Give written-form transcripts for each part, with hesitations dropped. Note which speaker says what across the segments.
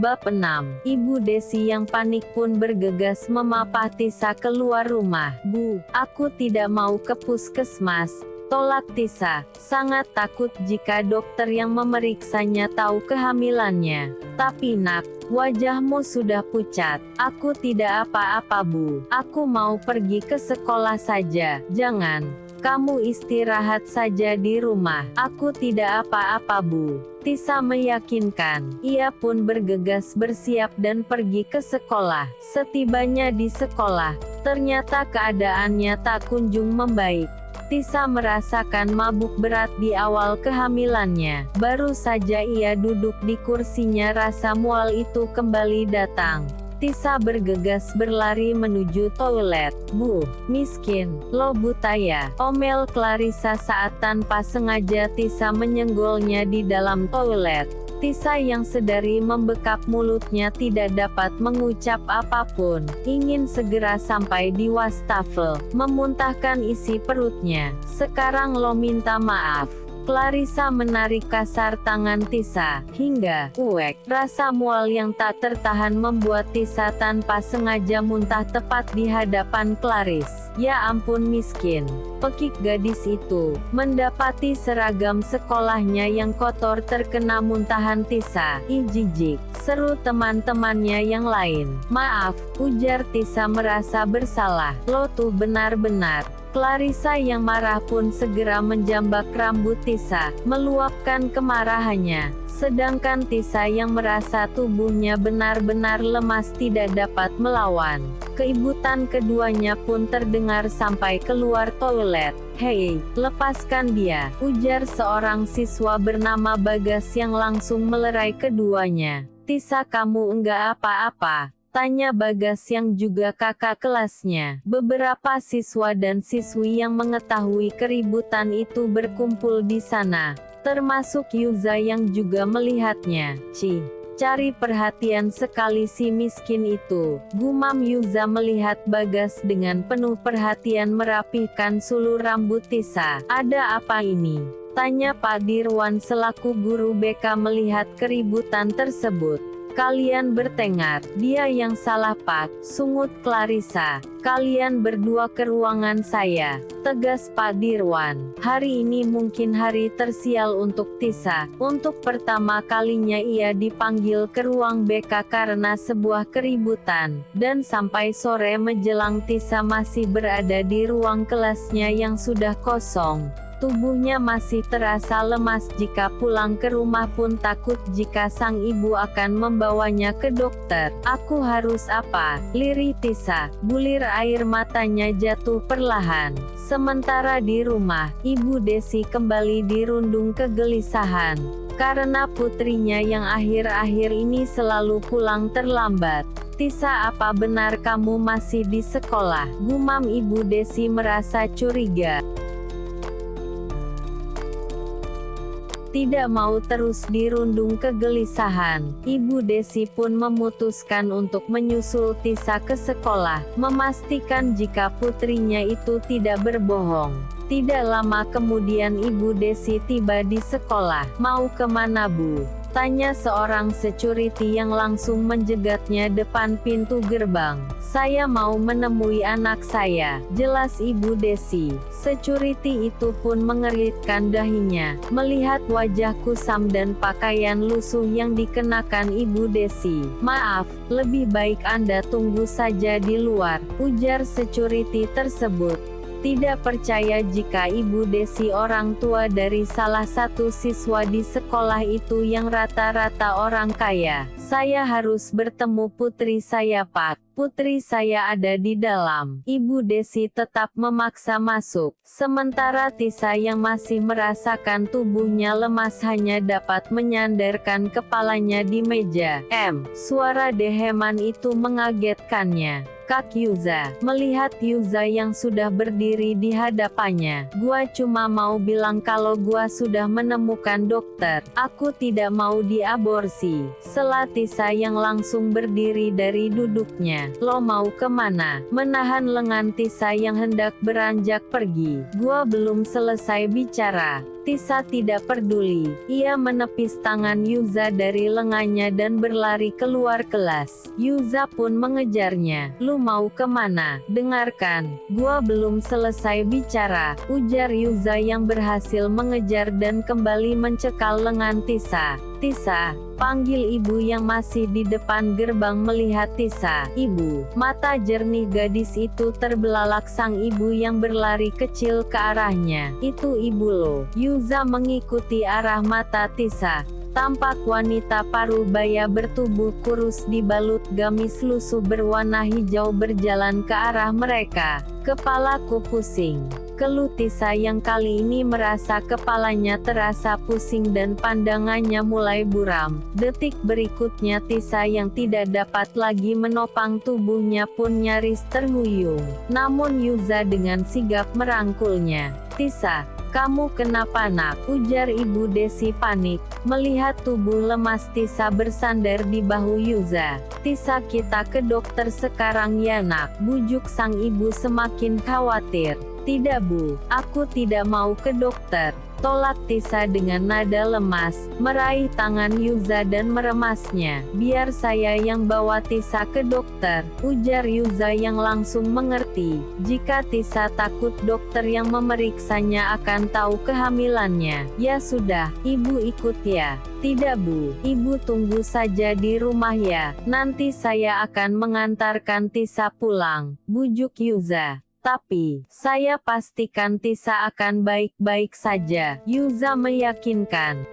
Speaker 1: Bab 6. Ibu Desi yang panik pun bergegas memapah Tisa keluar rumah. "Bu, aku tidak mau ke puskesmas," tolak Tisa, sangat takut jika dokter yang memeriksanya tahu kehamilannya. "Tapi nak, wajahmu sudah pucat." "Aku tidak apa-apa Bu, aku mau pergi ke sekolah saja." "Jangan, kamu istirahat saja di rumah." "Aku tidak apa-apa Bu," Tisa meyakinkan. Ia pun bergegas bersiap dan pergi ke sekolah. Setibanya di sekolah, ternyata keadaannya tak kunjung membaik. Tisa merasakan mabuk berat di awal kehamilannya. Baru saja ia duduk di kursinya, rasa mual itu kembali datang. Tisa bergegas berlari menuju toilet. "Bu, miskin, lo buta ya?" omel Clarissa saat tanpa sengaja Tisa menyenggolnya di dalam toilet. Tisa yang sedari membekap mulutnya tidak dapat mengucap apapun. Ingin segera sampai di wastafel, memuntahkan isi perutnya. "Sekarang lo minta maaf." Clarissa menarik kasar tangan Tisa, hingga uek. Rasa mual yang tak tertahan membuat Tisa tanpa sengaja muntah tepat di hadapan Clarice. "Ya ampun miskin," pekik gadis itu, mendapati seragam sekolahnya yang kotor terkena muntahan Tisa. "Ih jijik," seru teman-temannya yang lain. "Maaf," ujar Tisa merasa bersalah. "Lo tuh benar-benar..." Clarissa yang marah pun segera menjambak rambut Tisa, meluapkan kemarahannya. Sedangkan Tisa yang merasa tubuhnya benar-benar lemas tidak dapat melawan. Keibutan keduanya pun terdengar sampai keluar toilet. "Hei, lepaskan dia," ujar seorang siswa bernama Bagas yang langsung melerai keduanya. "Tisa, kamu enggak apa-apa?" tanya Bagas yang juga kakak kelasnya. Beberapa siswa dan siswi yang mengetahui keributan itu berkumpul di sana, termasuk Yuza yang juga melihatnya. "Cih, cari perhatian sekali si miskin itu," gumam Yuza melihat Bagas dengan penuh perhatian merapihkan sulu rambut Tisa. "Ada apa ini?" tanya Pak Dirwan selaku guru BK melihat keributan tersebut. "Kalian bertengkar." "Dia yang salah Pak," sungut Clarissa. "Kalian berdua ke ruangan saya," tegas Pak Dirwan. Hari ini mungkin hari tersial untuk Tisa. Untuk pertama kalinya ia dipanggil ke ruang BK karena sebuah keributan. Dan sampai sore menjelang Tisa masih berada di ruang kelasnya yang sudah kosong. Tubuhnya masih terasa lemas, jika pulang ke rumah pun takut jika sang ibu akan membawanya ke dokter. "Aku harus apa?" lirih Tisa, bulir air matanya jatuh perlahan. Sementara di rumah, Ibu Desi kembali dirundung kegelisahan. Karena putrinya yang akhir-akhir ini selalu pulang terlambat. "Tisa, apa benar kamu masih di sekolah?" gumam Ibu Desi merasa curiga. Tidak mau terus dirundung kegelisahan, Ibu Desi pun memutuskan untuk menyusul Tisa ke sekolah, memastikan jika putrinya itu tidak berbohong. Tidak lama kemudian Ibu Desi tiba di sekolah. "Mau kemana Bu?" tanya seorang security yang langsung menjegatnya depan pintu gerbang. "Saya mau menemui anak saya," jelas Ibu Desi. Security itu pun mengeritkan dahinya, melihat wajah kusam dan pakaian lusuh yang dikenakan Ibu Desi. "Maaf, lebih baik Anda tunggu saja di luar," ujar security tersebut. Tidak percaya jika Ibu Desi orang tua dari salah satu siswa di sekolah itu yang rata-rata orang kaya. "Saya harus bertemu putri saya Pak. Putri saya ada di dalam." Ibu Desi tetap memaksa masuk. Sementara Tisa yang masih merasakan tubuhnya lemas hanya dapat menyandarkan kepalanya di meja. Suara deheman itu mengagetkannya. "Kak Yuza," melihat Yuza yang sudah berdiri di hadapannya. "Gua cuma mau bilang kalau gua sudah menemukan dokter. Aku tidak mau diaborsi," sela Tisa yang langsung berdiri dari duduknya. "Lo mau kemana?" menahan lengan Tisa yang hendak beranjak pergi. "Gua belum selesai bicara." Tisa tidak peduli. Ia menepis tangan Yuza dari lengannya dan berlari keluar kelas. Yuza pun mengejarnya. "Lu mau kemana? Dengarkan, gua belum selesai bicara," ujar Yuza yang berhasil mengejar dan kembali mencekal lengan Tisa. "Tisa," panggil ibu yang masih di depan gerbang melihat Tisa. "Ibu." Mata jernih gadis itu terbelalak. Sang ibu yang berlari kecil ke arahnya. "Itu ibu lo." Yuza mengikuti arah mata Tisa. Tampak wanita parubaya bertubuh kurus dibalut gamis lusuh berwarna hijau berjalan ke arah mereka. "Kepalaku pusing," keluh Tisa yang kali ini merasa kepalanya terasa pusing dan pandangannya mulai buram. Detik berikutnya Tisa yang tidak dapat lagi menopang tubuhnya pun nyaris terhuyung. Namun Yuza dengan sigap merangkulnya. "Tisa, kamu kenapa nak?" ujar Ibu Desi panik, melihat tubuh lemas Tisa bersandar di bahu Yuza. "Tisa, kita ke dokter sekarang ya nak," bujuk sang ibu semakin khawatir. "Tidak Bu, aku tidak mau ke dokter," tolak Tisa dengan nada lemas, meraih tangan Yuza dan meremasnya. "Biar saya yang bawa Tisa ke dokter," ujar Yuza yang langsung mengerti. Jika Tisa takut dokter yang memeriksanya akan tahu kehamilannya. "Ya sudah, ibu ikut ya." "Tidak Bu, ibu tunggu saja di rumah ya, nanti saya akan mengantarkan Tisa pulang," bujuk Yuza. "Tapi, saya pastikan Tisa akan baik-baik saja," Yuza meyakinkan.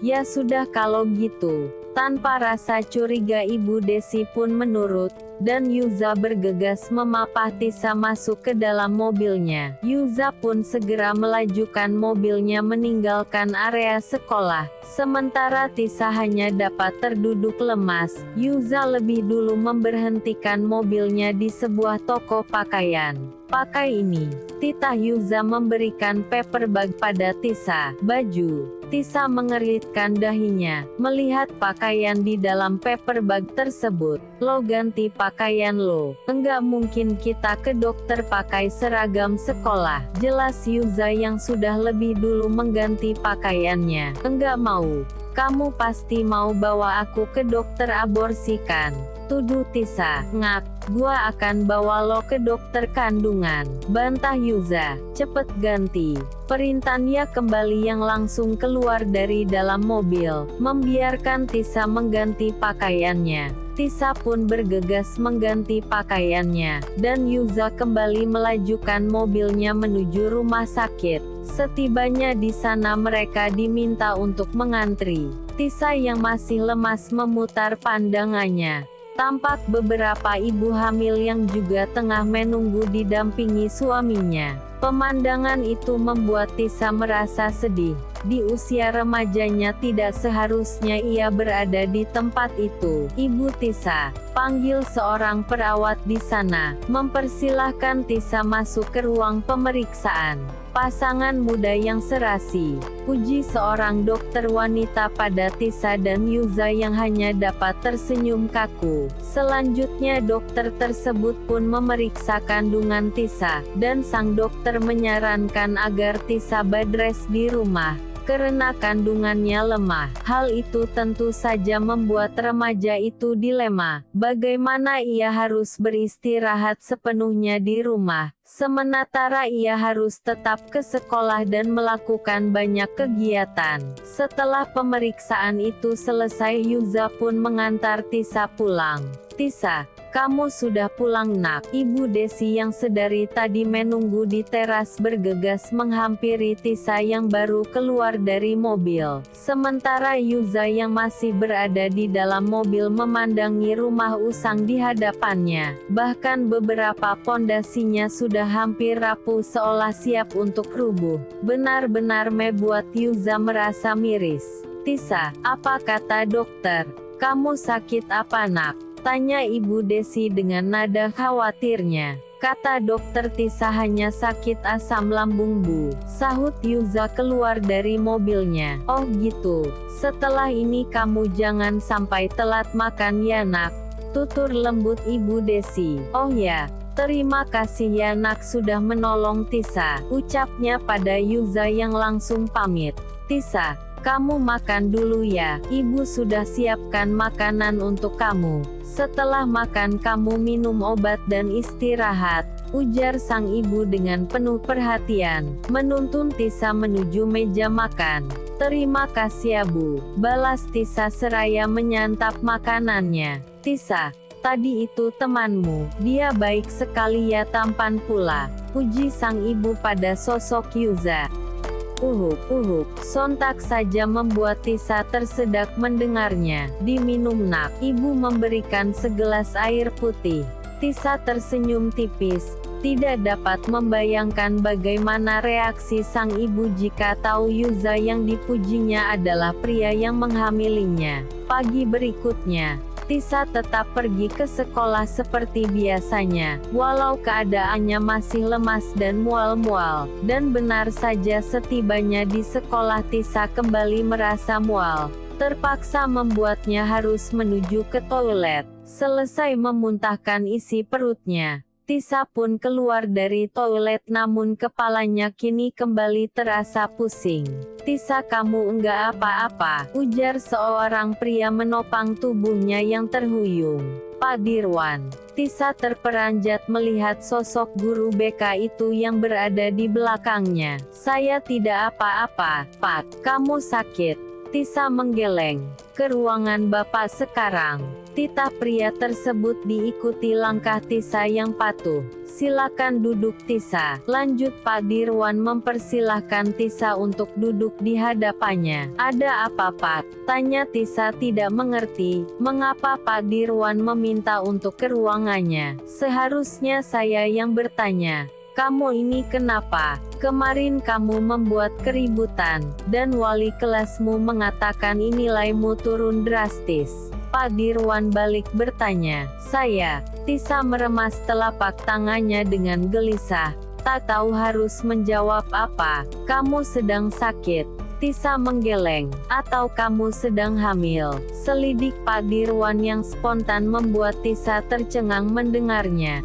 Speaker 1: "Ya sudah kalau gitu." Tanpa rasa curiga Ibu Desi pun menurut, dan Yuza bergegas memapah Tisa masuk ke dalam mobilnya. Yuza pun segera melajukan mobilnya meninggalkan area sekolah. Sementara Tisa hanya dapat terduduk lemas, Yuza lebih dulu memberhentikan mobilnya di sebuah toko pakaian. "Pakai ini," titah Yuza memberikan paper bag pada Tisa. "Baju." Tisa mengeritkan dahinya, melihat pakaian di dalam paper bag tersebut. "Lo ganti pakaian lo, enggak mungkin kita ke dokter pakai seragam sekolah," jelas Yuza yang sudah lebih dulu mengganti pakaiannya. "Enggak mau." "Kamu pasti mau bawa aku ke dokter aborsi kan?" tuduh Tisa. "Ngak, gua akan bawa lo ke dokter kandungan," bantah Yuza. "Cepet ganti," perintahnya kembali yang langsung keluar dari dalam mobil, membiarkan Tisa mengganti pakaiannya. Tisa pun bergegas mengganti pakaiannya, dan Yuza kembali melajukan mobilnya menuju rumah sakit. Setibanya di sana mereka diminta untuk mengantri. Tisa yang masih lemas memutar pandangannya. Tampak beberapa ibu hamil yang juga tengah menunggu didampingi suaminya. Pemandangan itu membuat Tisa merasa sedih. Di usia remajanya tidak seharusnya ia berada di tempat itu. "Ibu Tisa," panggil seorang perawat di sana, mempersilahkan Tisa masuk ke ruang pemeriksaan. "Pasangan muda yang serasi," puji seorang dokter wanita pada Tisa dan Yuza yang hanya dapat tersenyum kaku. Selanjutnya dokter tersebut pun memeriksa kandungan Tisa, dan sang dokter menyarankan agar Tisa bed rest di rumah, karena kandungannya lemah. Hal itu tentu saja membuat remaja itu dilema. Bagaimana ia harus beristirahat sepenuhnya di rumah, sementara ia harus tetap ke sekolah dan melakukan banyak kegiatan. Setelah pemeriksaan itu selesai, Yuza pun mengantar Tisa pulang. "Tisa, kamu sudah pulang nak?" Ibu Desi yang sedari tadi menunggu di teras bergegas menghampiri Tisa yang baru keluar dari mobil. Sementara Yuza yang masih berada di dalam mobil memandangi rumah usang di hadapannya. Bahkan beberapa pondasinya sudah hampir rapuh seolah siap untuk rubuh. Benar-benar membuat Yuza merasa miris. "Tisa, apa kata dokter? Kamu sakit apa nak?" tanya Ibu Desi dengan nada khawatirnya. "Kata dokter Tisa hanya sakit asam lambung Bu," sahut Yuza keluar dari mobilnya. "Oh gitu, setelah ini kamu jangan sampai telat makan ya nak," tutur lembut Ibu Desi. "Oh ya, Terima kasih ya nak sudah menolong Tisa, ucapnya pada Yuza yang langsung pamit. Tisa, kamu makan dulu ya, ibu sudah siapkan makanan untuk kamu. Setelah makan kamu minum obat dan istirahat, ujar sang ibu dengan penuh perhatian, menuntun Tisa menuju meja makan. Terima kasih ya bu, balas Tisa seraya menyantap makanannya. Tisa, tadi itu temanmu, dia baik sekali ya, tampan pula, puji sang ibu pada sosok Yuza. Sontak saja membuat Tisa tersedak mendengarnya. Diminum nak, ibu memberikan segelas air putih. Tisa tersenyum tipis, tidak dapat membayangkan bagaimana reaksi sang ibu jika tahu Yuza yang dipujinya adalah pria yang menghamilinya. Pagi berikutnya, Tisa tetap pergi ke sekolah seperti biasanya, walau keadaannya masih lemas dan mual-mual. Dan benar saja setibanya di sekolah Tisa kembali merasa mual, terpaksa membuatnya harus menuju ke toilet. Selesai memuntahkan isi perutnya, Tisa pun keluar dari toilet, namun kepalanya kini kembali terasa pusing. Tisa, kamu enggak apa-apa, ujar seorang pria menopang tubuhnya yang terhuyung. Pak Dirwan. Tisa terperanjat melihat sosok guru BK itu yang berada di belakangnya. Saya tidak apa-apa, Pak. Kamu sakit? Tisa menggeleng. Ke ruangan Bapak sekarang. Titah pria tersebut diikuti langkah Tisa yang patuh. Silakan duduk Tisa, lanjut Pak Dirwan mempersilahkan Tisa untuk duduk di hadapannya. Ada apa Pak? Tanya Tisa tidak mengerti, mengapa Pak Dirwan meminta untuk ke ruangannya. Seharusnya saya yang bertanya. Kamu ini kenapa? Kemarin kamu membuat keributan, dan wali kelasmu mengatakan nilaimu turun drastis. Pak Dirwan balik bertanya. Saya, Tisa meremas telapak tangannya dengan gelisah, tak tahu harus menjawab apa. Kamu sedang sakit? Tisa menggeleng. Atau kamu sedang hamil? Selidik Pak Dirwan yang spontan membuat Tisa tercengang mendengarnya.